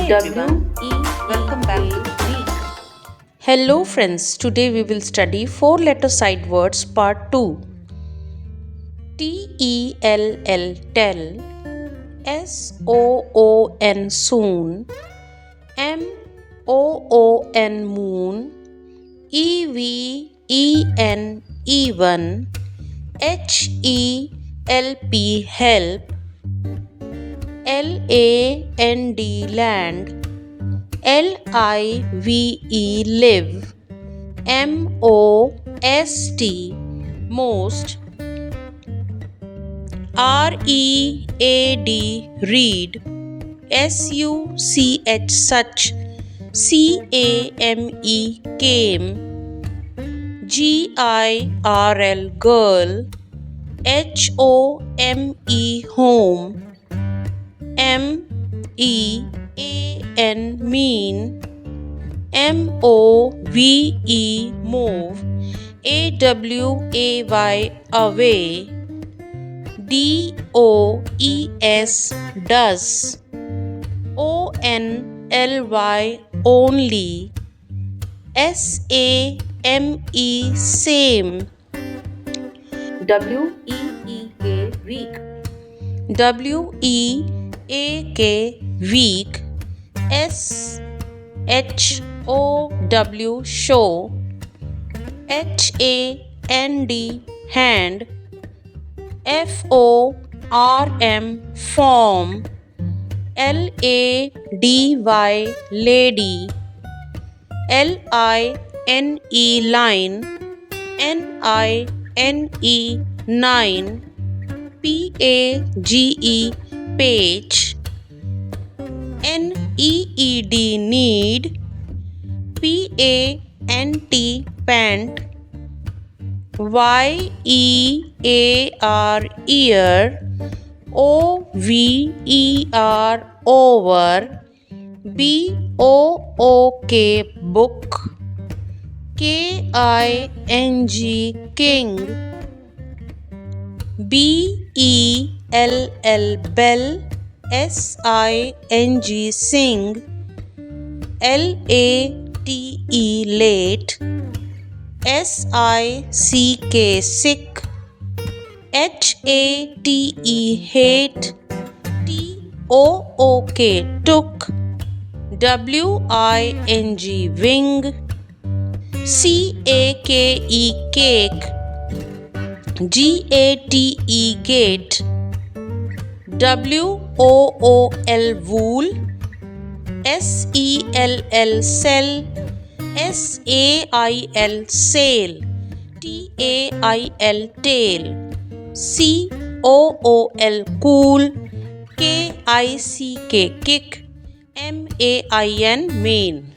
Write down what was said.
Hi everyone, welcome back to Week. Hello friends, today we will study 4 letter side words part 2. Tell, tell, Soon, soon, Moon, moon, even, help, land, live, most, read, such, came, girl, home, mean, move, away, does, only, same, Week. week, show, hand, form, lady, line, nine, page, need, pant, ear, over, book, king, bell, sing, late, sick, hate, took, wing, cake, gate, wool, sell, sail, tail, cool, kick, main.